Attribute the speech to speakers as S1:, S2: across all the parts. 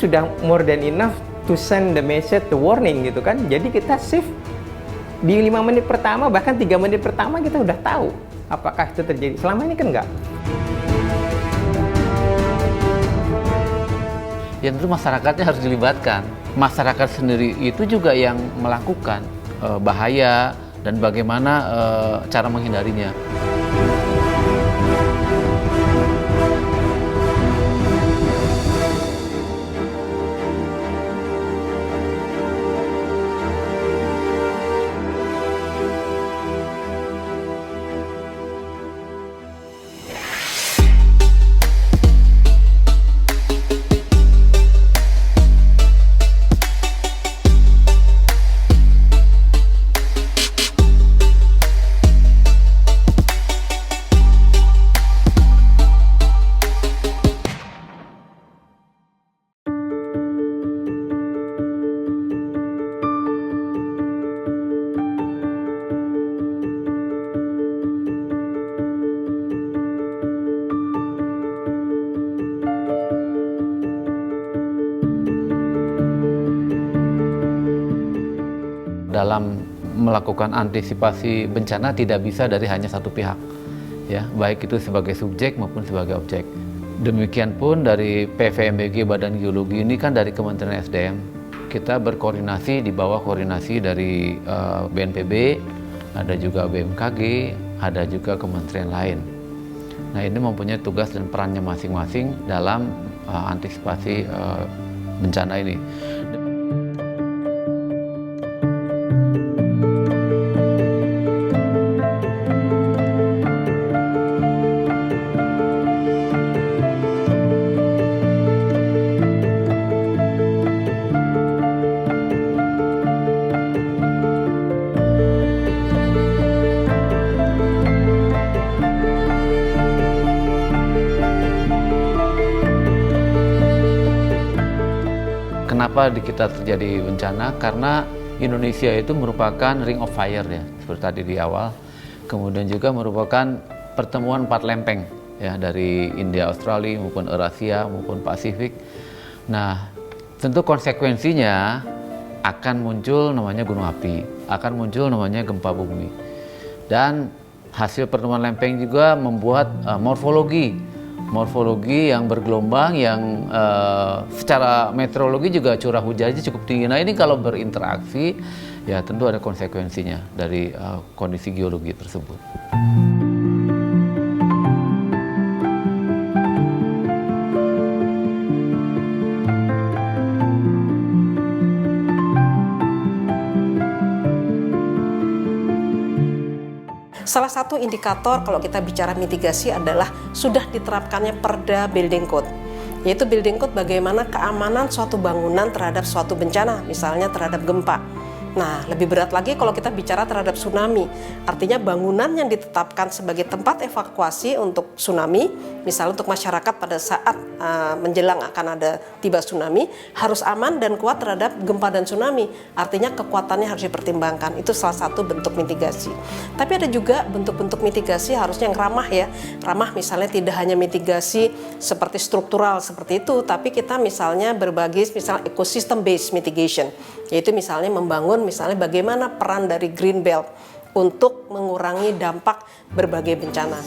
S1: sudah more than enough to send the message, the warning gitu kan. Jadi kita save di 5 menit pertama, bahkan 3 menit pertama kita udah tahu apakah itu terjadi. Selama ini kan enggak.
S2: Ya tentu masyarakatnya harus dilibatkan. Masyarakat sendiri itu juga yang melakukan bahaya dan bagaimana cara menghindarinya. Dalam melakukan antisipasi bencana tidak bisa dari hanya satu pihak, ya, baik itu sebagai subjek maupun sebagai objek. Demikian pun dari PVMBG Badan Geologi ini kan dari Kementerian SDM, kita berkoordinasi di bawah koordinasi dari BNPB, ada juga BMKG, ada juga kementerian lain. Nah ini mempunyai tugas dan perannya masing-masing dalam antisipasi bencana ini. Kenapa di kita terjadi bencana? Karena Indonesia itu merupakan ring of fire ya, seperti tadi di awal. Kemudian juga merupakan pertemuan 4 lempeng ya, dari India, Australia maupun Eurasia maupun Pasifik. Nah, tentu konsekuensinya akan muncul namanya gunung api, akan muncul namanya gempa bumi. Dan hasil pertemuan lempeng juga membuat morfologi yang bergelombang, yang secara meteorologi juga curah hujannya cukup tinggi. Nah ini kalau berinteraksi ya tentu ada konsekuensinya dari kondisi geologi tersebut.
S3: Salah satu indikator kalau kita bicara mitigasi adalah sudah diterapkannya Perda Building Code, yaitu Building Code bagaimana keamanan suatu bangunan terhadap suatu bencana, misalnya terhadap gempa. Nah, lebih berat lagi kalau kita bicara terhadap tsunami. Artinya bangunan yang ditetapkan sebagai tempat evakuasi untuk tsunami, misalnya untuk masyarakat pada saat menjelang akan ada tiba tsunami, harus aman dan kuat terhadap gempa dan tsunami. Artinya kekuatannya harus dipertimbangkan. Itu salah satu bentuk mitigasi. Tapi ada juga bentuk-bentuk mitigasi harusnya yang ramah ya. Ramah misalnya tidak hanya mitigasi seperti struktural seperti itu, tapi kita misalnya berbagai misalnya ecosystem based mitigation, yaitu misalnya membangun misalnya bagaimana peran dari Green Belt untuk mengurangi dampak berbagai bencana.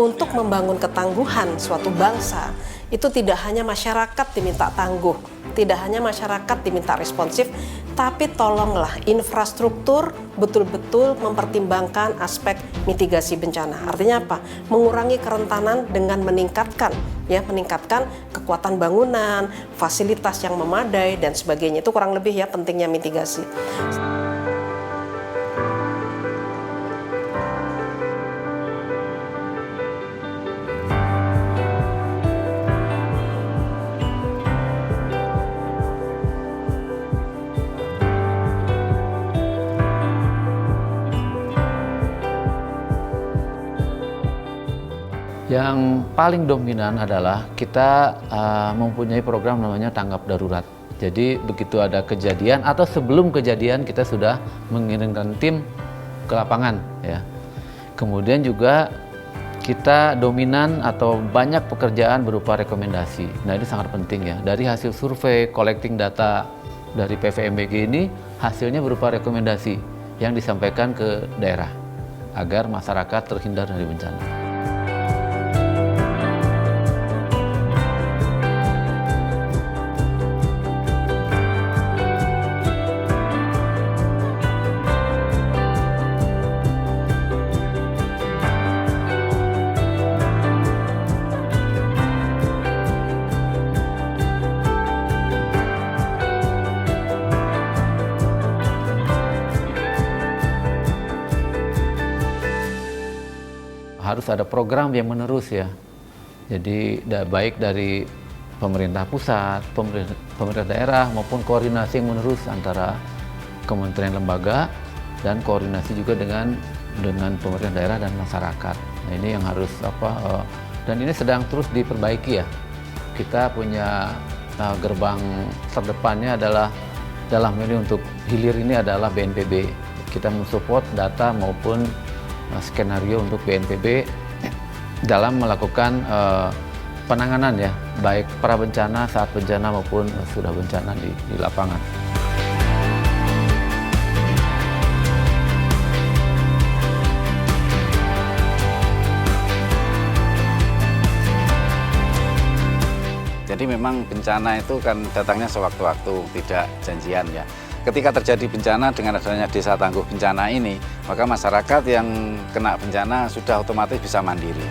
S3: Untuk membangun ketangguhan suatu bangsa, itu tidak hanya masyarakat diminta tangguh, tidak hanya masyarakat diminta responsif, tapi tolonglah infrastruktur betul-betul mempertimbangkan aspek mitigasi bencana. Artinya apa? Mengurangi kerentanan dengan meningkatkan kekuatan bangunan, fasilitas yang memadai dan sebagainya. Itu kurang lebih ya pentingnya mitigasi.
S2: Yang paling dominan adalah kita mempunyai program namanya tanggap darurat. Jadi begitu ada kejadian atau sebelum kejadian kita sudah mengirimkan tim ke lapangan ya. Kemudian juga kita dominan atau banyak pekerjaan berupa rekomendasi. Nah ini sangat penting ya. Dari hasil survei, collecting data dari PVMBG ini hasilnya berupa rekomendasi yang disampaikan ke daerah agar masyarakat terhindar dari bencana. Harus ada program yang menerus ya. Jadi baik dari pemerintah pusat, pemerintah daerah maupun koordinasi yang menerus antara kementerian lembaga dan koordinasi juga dengan pemerintah daerah dan masyarakat. Nah ini yang harus dan ini sedang terus diperbaiki ya. Kita punya gerbang terdepannya adalah dalam ini untuk hilir ini adalah BNPB. Kita mensupport data maupun skenario untuk BNPB dalam melakukan penanganan ya, baik pra bencana, saat bencana maupun sudah bencana di lapangan.
S4: Jadi memang bencana itu kan datangnya sewaktu-waktu, tidak janjian ya. Ketika terjadi bencana dengan adanya desa tangguh bencana ini, maka masyarakat yang kena bencana sudah otomatis bisa mandiri.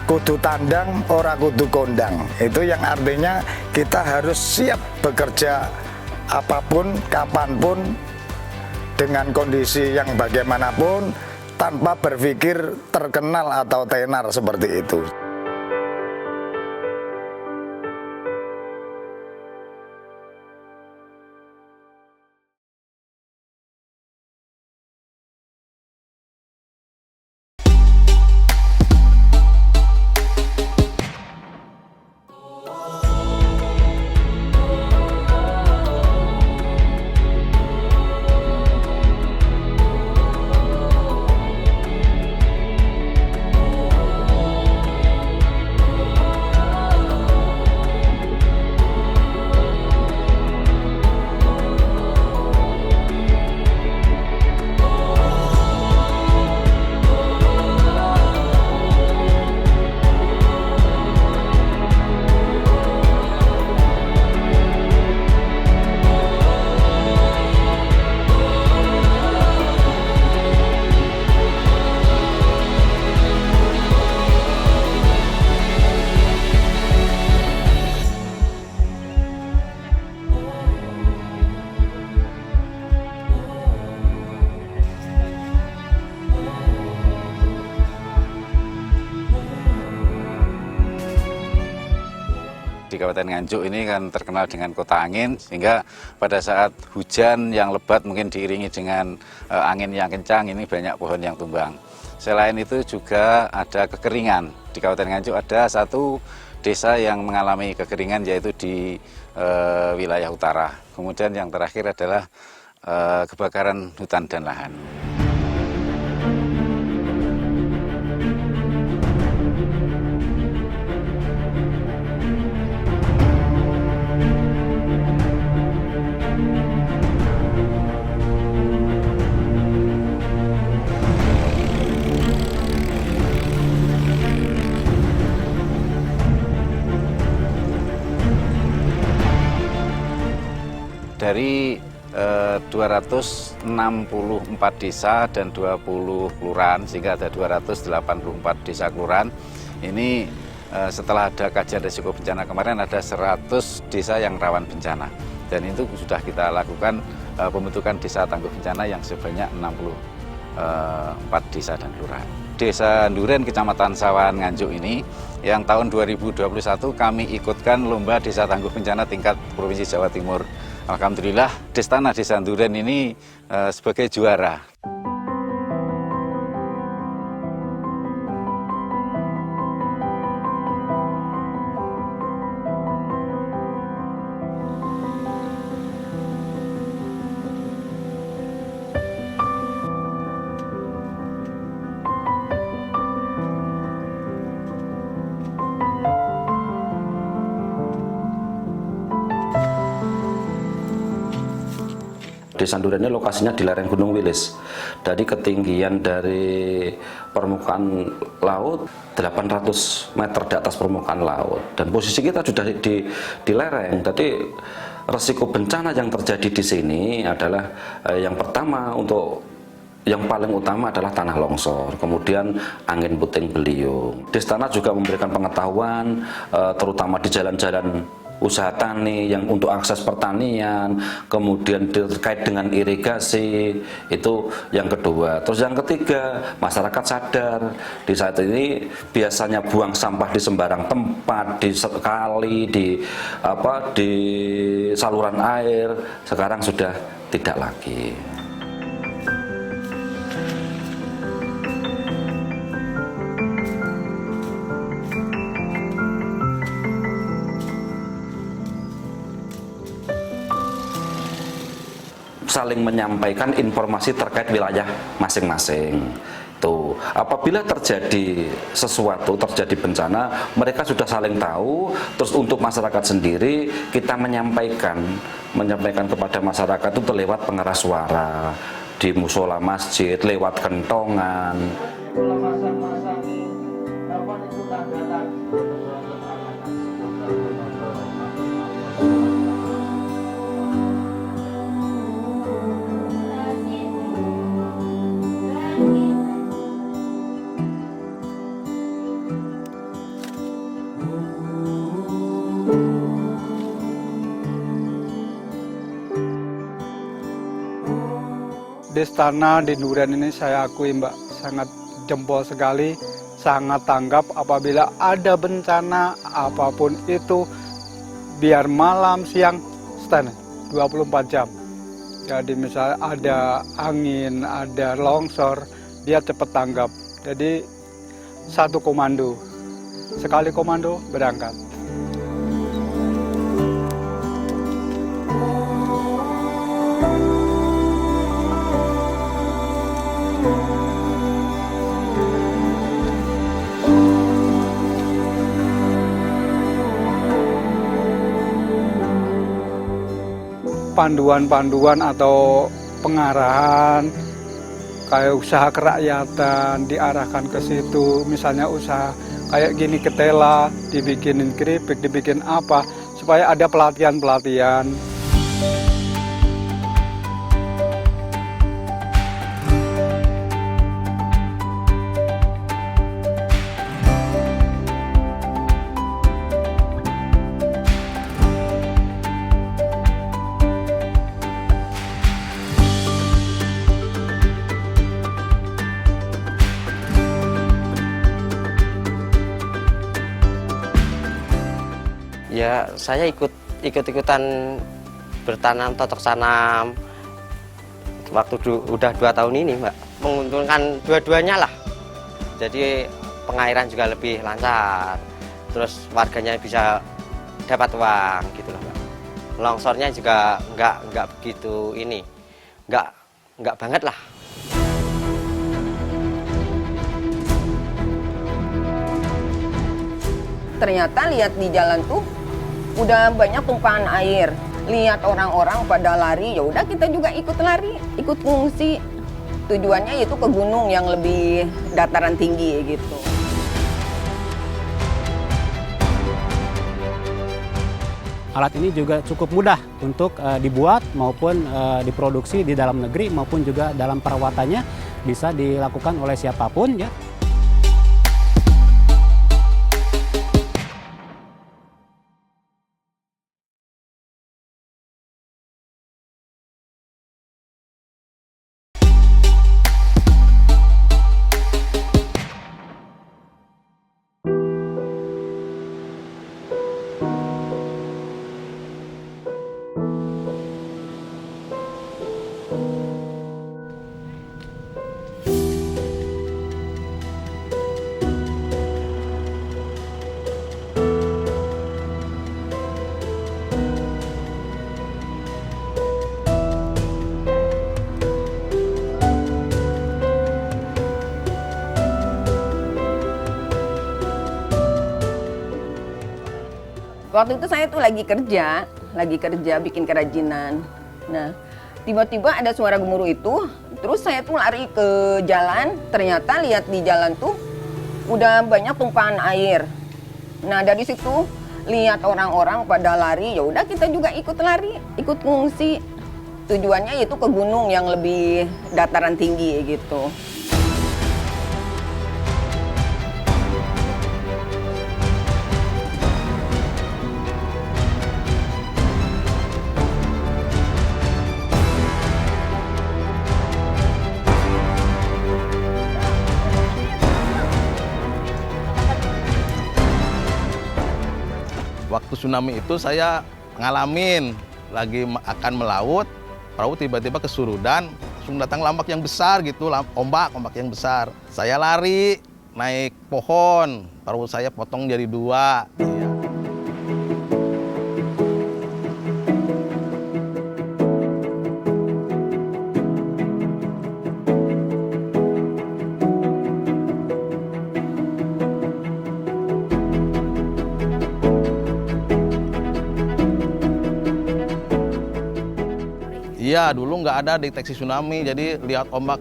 S5: Kudu tandang, ora kudu kondang. Itu yang artinya kita harus siap bekerja apapun, kapanpun, dengan kondisi yang bagaimanapun, tanpa berpikir terkenal atau tenar seperti itu.
S4: Di Kabupaten Nganjuk ini kan terkenal dengan kota angin, sehingga pada saat hujan yang lebat mungkin diiringi dengan angin yang kencang, ini banyak pohon yang tumbang. Selain itu juga ada kekeringan. Di Kabupaten Nganjuk ada satu desa yang mengalami kekeringan, yaitu di wilayah utara. Kemudian yang terakhir adalah kebakaran hutan dan lahan. Dari 264 desa dan 20 kelurahan, sehingga ada 284 desa kelurahan. Ini setelah ada kajian risiko bencana kemarin, ada 100 desa yang rawan bencana. Dan itu sudah kita lakukan pembentukan desa tangguh bencana yang sebanyak 64 desa dan kelurahan. Desa Nduren, Kecamatan Sawan, Nganjuk ini, yang tahun 2021 kami ikutkan lomba desa tangguh bencana tingkat Provinsi Jawa Timur Alhamdulillah Destana Desa Nduren ini sebagai juara.
S6: Desa Nduren ini lokasinya di lereng Gunung Wilis. Dari ketinggian dari permukaan laut 800 meter di atas permukaan laut. Dan posisi kita sudah di lereng. Jadi resiko bencana yang terjadi di sini adalah yang pertama yang paling utama adalah tanah longsor, kemudian angin puting beliung. Destana juga memberikan pengetahuan terutama di jalan-jalan usaha tani yang untuk akses pertanian, kemudian terkait dengan irigasi, itu yang kedua. Terus yang ketiga, masyarakat sadar di saat ini biasanya buang sampah di sembarang tempat, di kali, di saluran air, sekarang sudah tidak lagi. Saling menyampaikan informasi terkait wilayah masing-masing. Tuh, apabila terjadi sesuatu, terjadi bencana, mereka sudah saling tahu. Terus untuk masyarakat sendiri, kita menyampaikan kepada masyarakat itu lewat pengeras suara di musola masjid, lewat kentongan.
S7: Destana di Nduren ini saya akui Mbak, sangat jempol sekali, sangat tanggap apabila ada bencana apapun itu, biar malam, siang, stand 24 jam. Jadi misalnya ada angin, ada longsor, dia cepat tanggap. Jadi satu komando, sekali komando berangkat. Panduan-panduan atau pengarahan kayak usaha kerakyatan diarahkan ke situ, misalnya usaha kayak gini ketela dibikinin keripik, dibikin apa supaya ada pelatihan-pelatihan.
S8: Ya, saya ikut-ikutan bertanam, cocok tanam waktu udah 2 tahun ini, Mbak. Menguntungkan dua-duanya lah. Jadi pengairan juga lebih lancar. Terus warganya bisa dapat uang gitu loh, Mbak. Longsornya juga nggak begitu ini. Nggak banget lah.
S9: Ternyata lihat di jalan tuh udah banyak tumpahan air. Lihat orang-orang pada lari, ya udah kita juga ikut lari, ikut ngungsi. Tujuannya yaitu ke gunung yang lebih dataran tinggi gitu.
S10: Alat ini juga cukup mudah untuk dibuat maupun diproduksi di dalam negeri maupun juga dalam perawatannya bisa dilakukan oleh siapapun ya.
S9: Waktu itu saya tuh lagi kerja bikin kerajinan. Nah, tiba-tiba ada suara gemuruh itu, terus saya tuh lari ke jalan, ternyata lihat di jalan tuh udah banyak tumpahan air. Nah, dari situ lihat orang-orang pada lari, ya udah kita juga ikut lari, ikut ngungsi. Tujuannya itu ke gunung yang lebih dataran tinggi gitu.
S11: Waktu tsunami itu saya ngalamin lagi akan melaut, perahu tiba-tiba kesurudan, langsung datang lambak yang besar gitu, ombak yang besar. Saya lari naik pohon, perahu saya potong jadi 2. Iya, dulu nggak ada deteksi tsunami, jadi lihat ombak,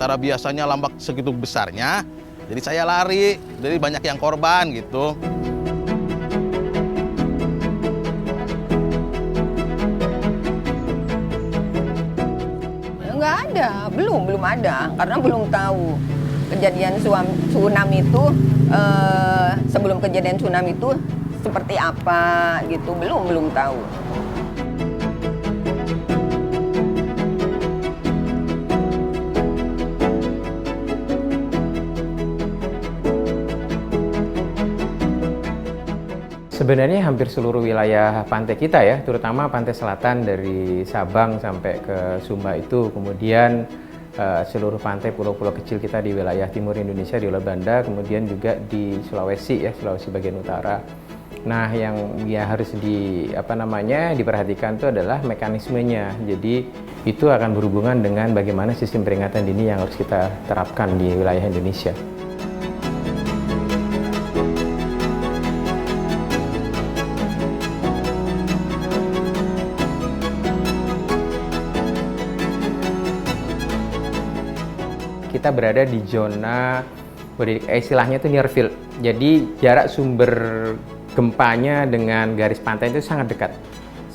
S11: tara biasanya lambak segitu besarnya, jadi saya lari, jadi banyak yang korban gitu.
S9: Nggak ada, belum ada, karena belum tahu kejadian tsunami itu, sebelum kejadian tsunami itu seperti apa gitu, belum tahu.
S1: Sebenarnya hampir seluruh wilayah pantai kita ya, terutama pantai selatan dari Sabang sampai ke Sumba itu, kemudian seluruh pantai pulau-pulau kecil kita di wilayah timur Indonesia, di Pulau Banda, kemudian juga di Sulawesi ya, Sulawesi bagian utara. Nah, yang ya harus diperhatikan itu adalah mekanismenya. Jadi itu akan berhubungan dengan bagaimana sistem peringatan dini yang harus kita terapkan di wilayah Indonesia. Kita berada di zona, istilahnya itu near field. Jadi jarak sumber gempanya dengan garis pantai itu sangat dekat.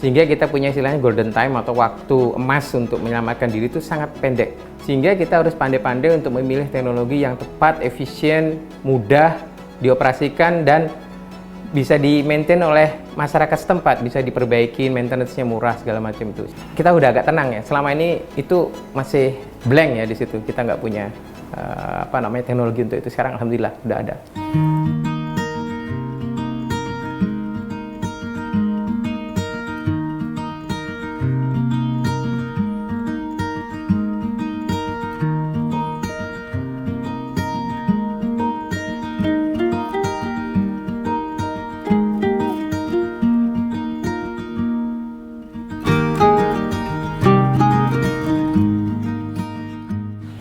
S1: Sehingga kita punya istilahnya golden time atau waktu emas untuk menyelamatkan diri itu sangat pendek. Sehingga kita harus pandai-pandai untuk memilih teknologi yang tepat, efisien, mudah dioperasikan dan bisa di-maintain oleh masyarakat setempat, bisa diperbaiki, maintenance-nya murah segala macam itu. Kita udah agak tenang ya. Selama ini itu masih blank ya di situ. Kita nggak punya teknologi untuk itu. Sekarang alhamdulillah udah ada.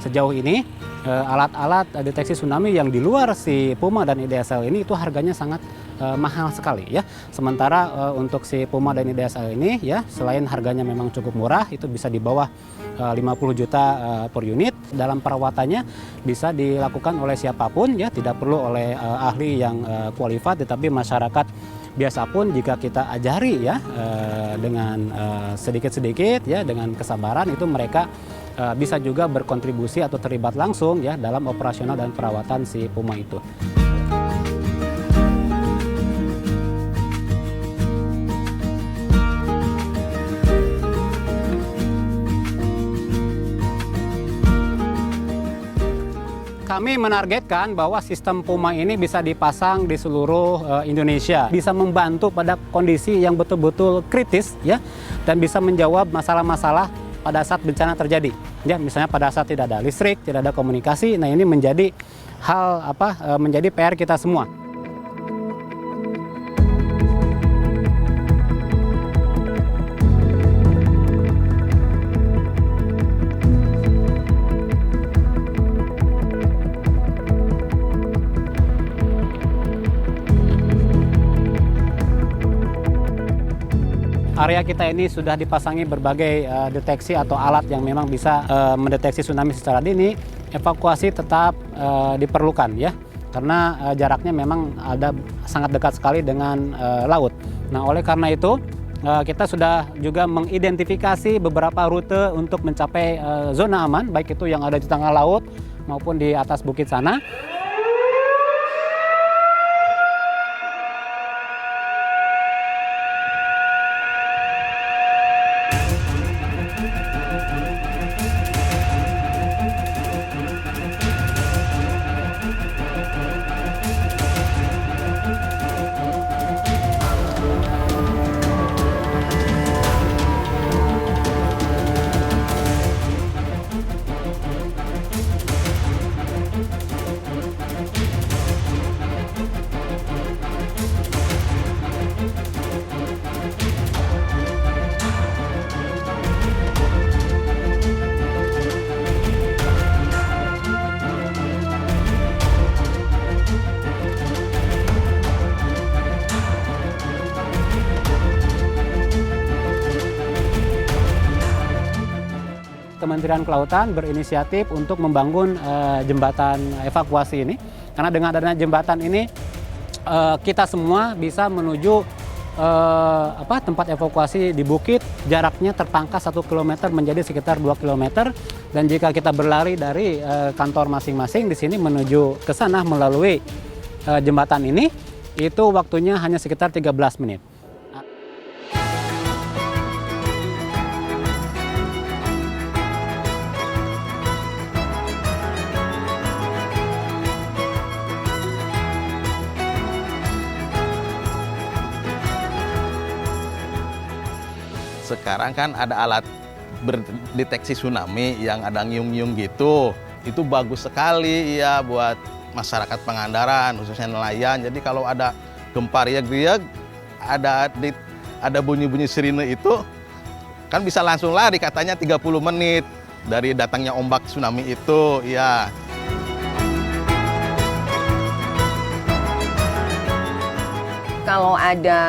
S10: Sejauh ini alat-alat deteksi tsunami yang di luar si Puma dan IDSL ini itu harganya sangat mahal sekali ya. Sementara untuk si Puma dan IDSL ini ya, selain harganya memang cukup murah, itu bisa di bawah 50 juta per unit. Dalam perawatannya bisa dilakukan oleh siapapun ya, tidak perlu oleh ahli yang qualified, tetapi masyarakat biasa pun jika kita ajari ya dengan sedikit-sedikit ya, dengan kesabaran, itu mereka bisa juga berkontribusi atau terlibat langsung ya dalam operasional dan perawatan si Puma itu. Kami menargetkan bahwa sistem Puma ini bisa dipasang di seluruh Indonesia, bisa membantu pada kondisi yang betul-betul kritis ya, dan bisa menjawab masalah-masalah pada saat bencana terjadi. Ya, misalnya pada saat tidak ada listrik, tidak ada komunikasi, nah ini menjadi menjadi PR kita semua. Area kita ini sudah dipasangi berbagai deteksi atau alat yang memang bisa mendeteksi tsunami secara dini. Evakuasi tetap diperlukan ya, karena jaraknya memang sangat dekat sekali dengan laut. Nah, oleh karena itu kita sudah juga mengidentifikasi beberapa rute untuk mencapai zona aman, baik itu yang ada di tengah laut maupun di atas bukit sana. Kementerian Kelautan berinisiatif untuk membangun jembatan evakuasi ini, karena dengan adanya jembatan ini kita semua bisa menuju tempat evakuasi di bukit. Jaraknya terpangkas 1 km menjadi sekitar 2 km, dan jika kita berlari dari kantor masing-masing di sini menuju ke sana melalui jembatan ini, itu waktunya hanya sekitar 13 menit.
S11: Sekarang kan ada alat berdeteksi tsunami yang ada nyium-nyium gitu. Itu bagus sekali ya buat masyarakat Pangandaran, khususnya nelayan. Jadi kalau ada gempa riak-riak, ada bunyi-bunyi sirine itu, kan bisa langsung lari, katanya 30 menit dari datangnya ombak tsunami itu, ya.
S9: Kalau ada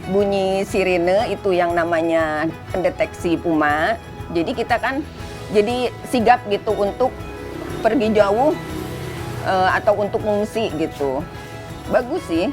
S9: bunyi sirine itu yang namanya pendeteksi Puma. Jadi kita kan jadi sigap gitu untuk pergi jauh atau untuk mengungsi gitu. Bagus sih.